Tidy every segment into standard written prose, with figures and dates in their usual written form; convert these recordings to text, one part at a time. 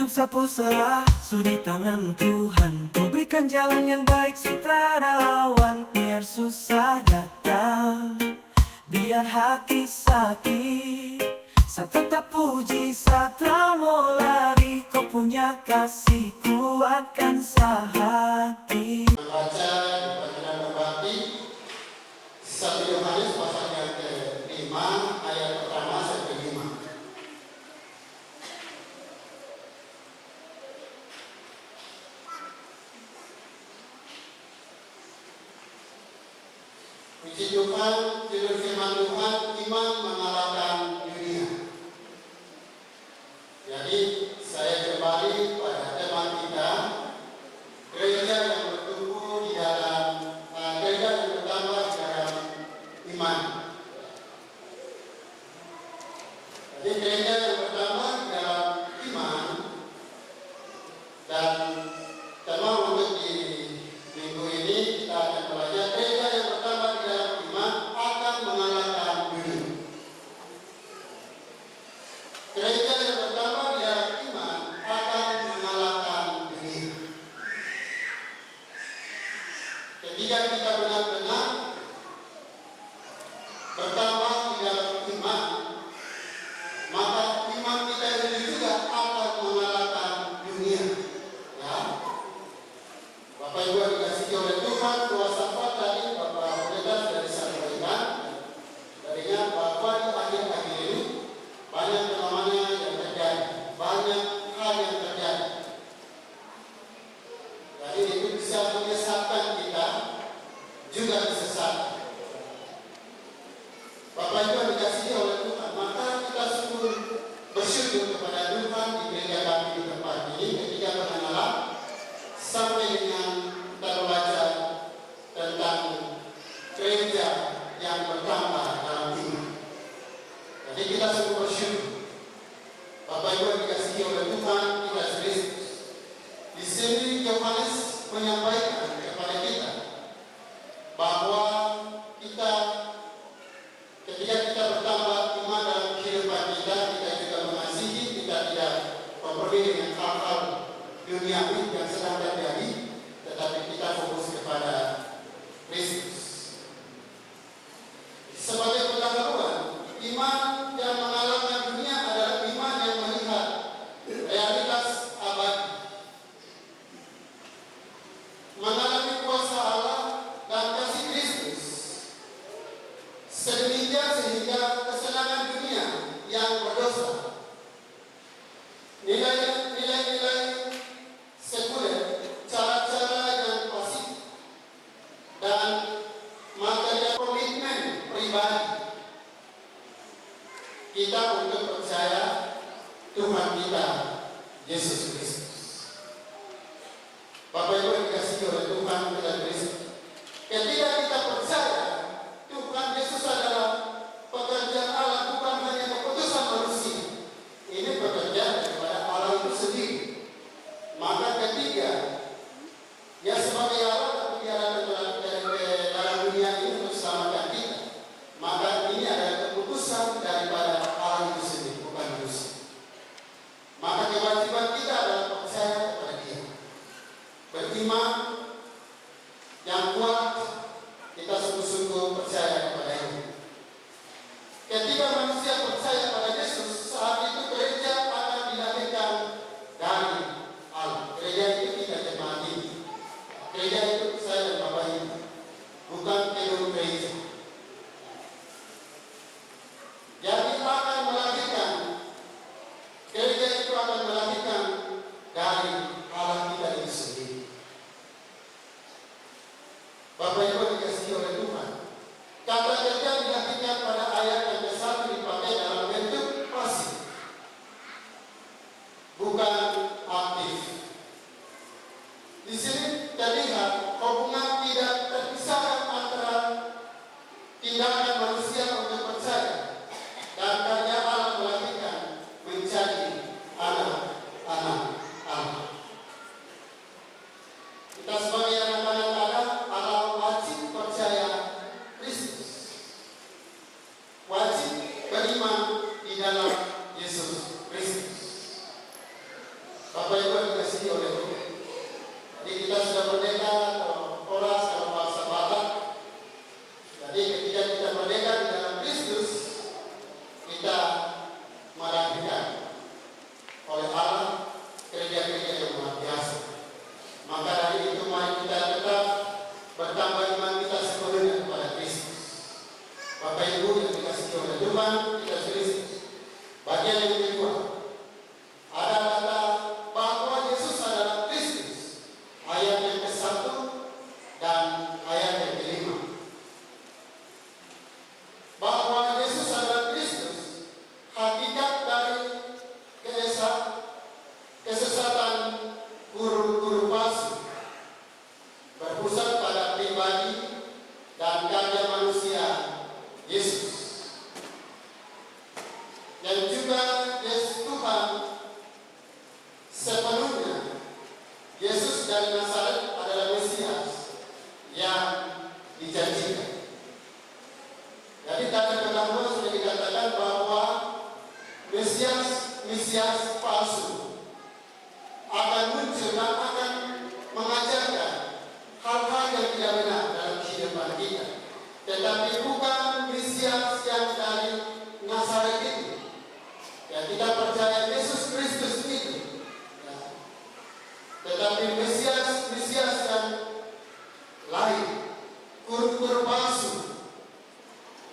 Hidup sapu salah, sudi tangan Tuhan. Ku berikan jalan yang baik, sutradara lawan. Biar susah datang, biar hati sakit, saat tetap puji, saat tak mau lari. Kau punya kasih, kuatkan sehati. Membaca bacaan berbakti 1 Yohanes pasal yang ke-5 ayat pertama sampai 5. Puji Tuhan, judul firman Tuhan, iman mengalahkan dunia. Jadi saya kembali pada tema kita, gereja yang bertumbuh di dalam gereja yang bertambah di dalam iman. Jadi gereja yang bertambah di dalam iman, dan tema untuk di minggu ini kita akan belajar gereja yang bertambah di dalam iman akan mengalahkan dunia. Gereja yang bertambah di dalam iman akan mengalahkan dunia. Ketika kita benar-benar bertambah di dalam iman, maka iman kita ini juga akan mengalahkan dunia. Ya, Bapak Ibu dikasihi oleh Tuhan, kuasa apa tadi Bapak Pendeta sudah disampaikan, darinya bahwa di akhir-akhir ini banyak fenomena yang terjadi, banyak hal yang terjadi. Jadi itu bisa menyesatkan kita, juga disesatkan. Bapak Ibu dikasihi oleh Tuhan, maka kita sungguh bersyukur kepada Tuhan di gereja kami di tempat ini ketika mengenal sampai dengan kita belajar tentang gereja yang bertambah dalam iman. Jadi kita sungguh bersyukur. Bapak Ibu dikasihi oleh Tuhan kita Kristus. Di sini Yohanes menyampaikan kepada kita bahwa kita ketika kita bertambah iman dalam kehidupan kita, kita juga mengasihi, kita tidak peduli dengan hal-hal duniawi yang sedang terjadi, tetapi kita fokus kepada Kristus. Sebagai pendahuluan, iman yang mengalahkan dunia adalah iman yang melihat realitas abadi, mengalami kuasa Allah dan kasih Kristus sedemikian sehingga kesenangan dunia yang berdosa, nilai-nilai sekuler, cara-cara yang pasif, dan material komitmen pribadi kita untuk percaya Tuhan kita Yesus Kristus. Bapak Ibu dikasihi oleh Tuhan kita Kristus, ketika kita percaya Tuhan Yesus adalah pekerjaan Allah, bukan hanya keputusan manusia, ini pekerjaan daripada Allah itu sendiri. Maka ketiga, ya sebagai Allah tapi dia datang dalam dunia ini untuk selamatkan kita. Maka ini adalah keputusan daripada Allah itu sendiri, bukan manusia. Maka kewajiban kita adalah percaya kepada Dia, beriman yang kuat, kita sungguh-sungguh percaya kepada Dia. Ketika manusia percaya pada Yesus, saat itu gereja akan dilahirkan dari Allah. Gereja itu tidak jemaat ini. Gereja itu saya dan Bapak Ibu, bukan gedung gereja. Jadi akan melahirkan, gereja itu akan melahirkan dari Allah kita itu sendiri. Bapak Ibu dikasihi oleh Tuhan, kata kerja dilahirkan pada ayat yang ke-1 dipakai dalam bentuk pasif, bukan aktif. Di sini terlihat hubungan tidak terpisahkan antara tindakan manusia untuk percaya dan karya Allah melahirkan menjadi anak-anak Allah. Kita sebagai anak-anak Allah wajib percaya Kristus, wajib beriman di dalam Yesus Kristus. Bapak Ibu yang dikasihi oleh Tuhan. Jadi kita sudah merdeka, kalau Horas, kalau bahasa Batak. Jadi ketika kita merdeka di dalam Kristus, kita merapikan oleh Allah kerja-kerja yang luar biasa. Maka dari itu mari kita tetap bertambah iman kita sepenuhnya kepada Kristus. Bapak Ibu yang dikasihi oleh Tuhan, kita Kristus. Bagian yang kedua, ada kata bahwa Yesus adalah Kristus. Ayat yang ke-1 dan ayat yang ke-5. Bahwa Yesus adalah Kristus, hakikat dari kesesatan guru-guru palsu berpusat pada pribadi dan karya manusia Yesus. Dan juga Yesus Tuhan sepenuhnya. Yesus dari Nazaret adalah Mesias yang dijanjikan. Jadi tadi pertama sudah dikatakan bahwa Mesias palsu akan muncul dan akan mengajarkan hal-hal yang tidak benar dalam kehidupan kita. Tetapi bukan Mesias yang dari Nazaret itu. Ya, kita percaya Yesus Kristus itu. Ya. Tetapi Mesias yang lain, guru-guru palsu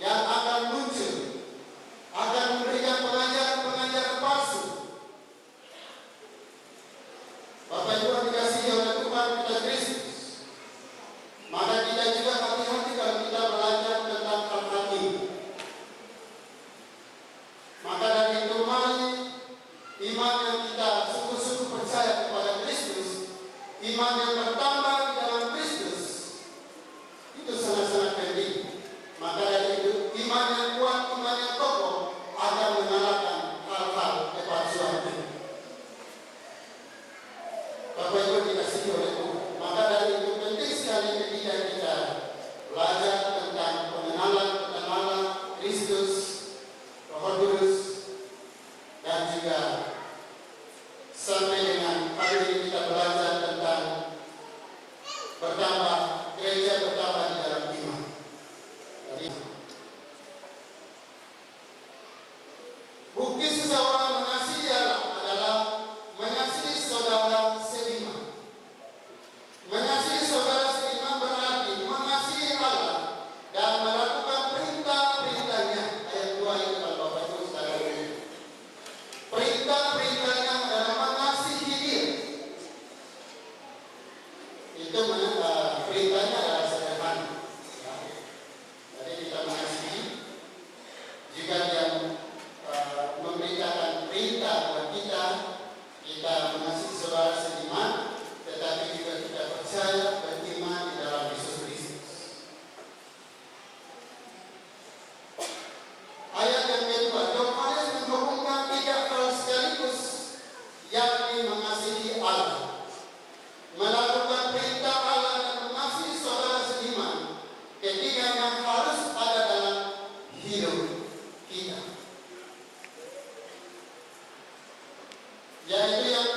yang akan muncul, akan memberikan pengajaran-pengajaran palsu. Bapak Ibu yang dikasihi oleh Tuhan kita Kristus, maka kita juga hati-hati kalau kita belajar tentang hal-hal ini. Maka dari itu mari iman yang kita sungguh-sungguh percaya kepada Kristus, iman yang bertambah di dalam Kristus, itu sangat-sangat penting. Maka dari itu iman yang kuat, iman yang kokoh akan mengalahkan hal-hal kepalsuan itu. Bapak Ibu dikasihi oleh Tuhan. Maka dari itu penting sekali ketika kita belajar tentang pengenalan Kristus, Roh Kudus, dan juga sampai dengan hari ini kita belajar tentang bertambah gereja bertambah di dalam iman. Jadi, bukti seseorang mengasihi Allah adalah mengasihi saudara seiman. Mengasihi saudara seiman berarti mengasihi Allah dan melakukan perintah-perintahnya. Ayat 2 ini kalau Bapak Ibu saudara ini. Perintah-perintahnya adalah mengasihi Dia. Itu perintahnya adalah sederhana. Ya. Jadi kita mengasihi. Jika Dia memberitakan perintah buat kita mengasihi saudara seiman, tetapi juga kita percaya beriman di dalam Yesus Kristus. Ayat yang kedua, Yohanes menghubungkan 3 hal sekaligus, yakni mengasihi Allah, melakukan perintah Allah dan mengasihi saudara seiman. Ketiga yang harus ada dalam hidup kita, yaitu yang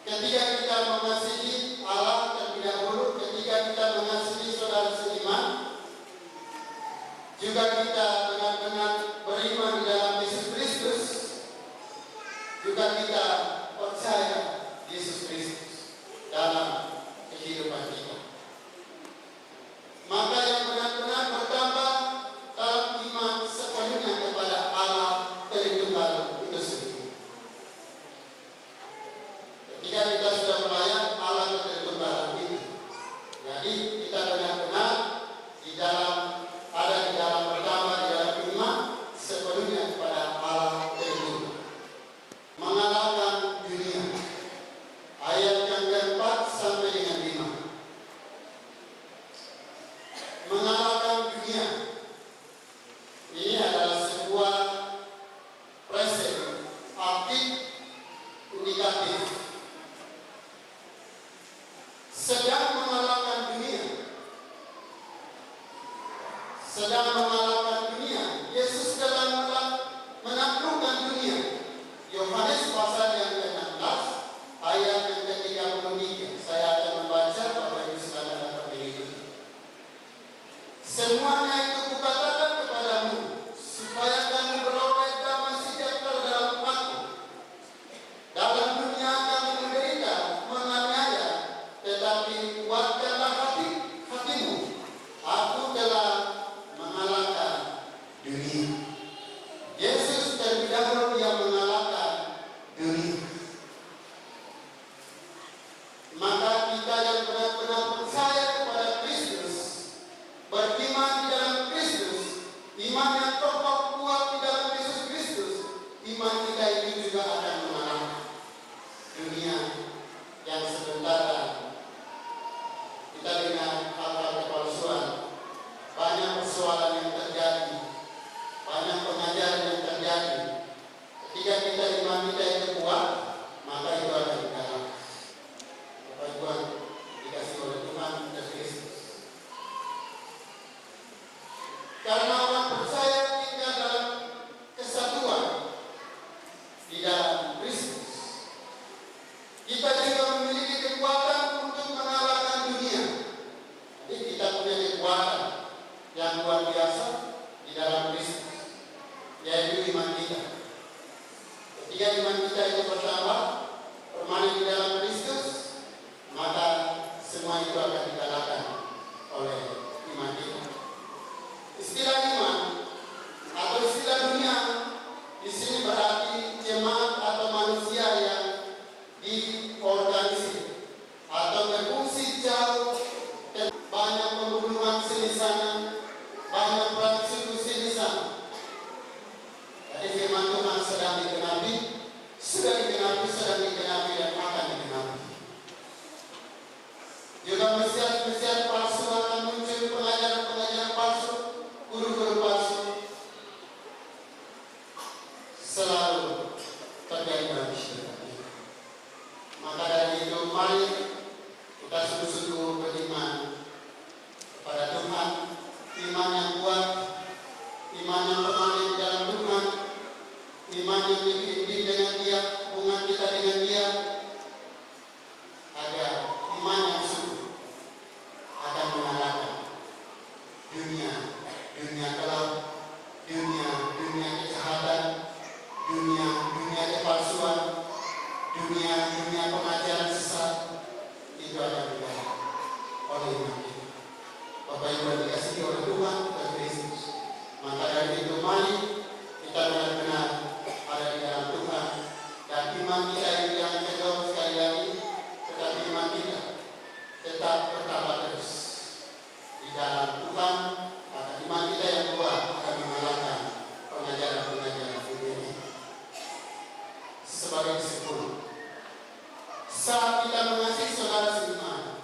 ketika kita mengasihi Allah terlebih dahulu, ketika kita mengasihi saudara seiman, juga kita benar-benar beriman di dalam Yesus Kristus, juga kita percaya Yesus Kristus dalam kehidupan kita. Maka yang benar-benar bertambah dalam iman sepenuhnya kepada Allah Tritunggal itu sendiri. Ketika kita sudah melayan Allah Tritunggal itu, jadi kita benar-benar di dalam bertambah di dalam iman sepenuhnya kepada Allah Tritunggal. Mengalahkan dunia. Ayat yang ke-4 sampai dengan 5. pasti berkati. Maka dari itu mari kita sungguh-sungguh beriman kepada Tuhan, iman yang kuat, iman yang permanen di dalam Tuhan, iman yang dibimbing dengan Dia, hubungan kita dengan Dia, agar iman yang sungguh akan mengalahkan dunia gelap, dunia kejahatan, dunia kepalsuan, dunia pengajaran sesat. Itu akan dikalahkan oleh iman kita. Bapak Ibu yang dikasihi oleh Tuhan dan Kristus, maka dari itu mari kita benar-benar ada di dalam Tuhan, dan iman kita yang jangan kendor sekali lagi, tetapi iman kita tetap bertambah terus di dalam Tuhan. Maka iman kita yang kuat akan mengalahkan pengajaran-pengajaran dunia ini. Sebagai kesimpulan, saat kita mengasihi saudara seiman,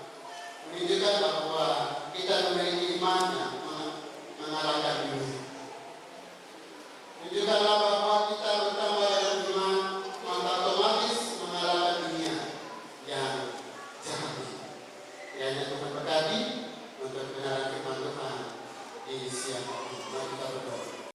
menunjukkan bahwa kita memiliki iman yang mengalahkan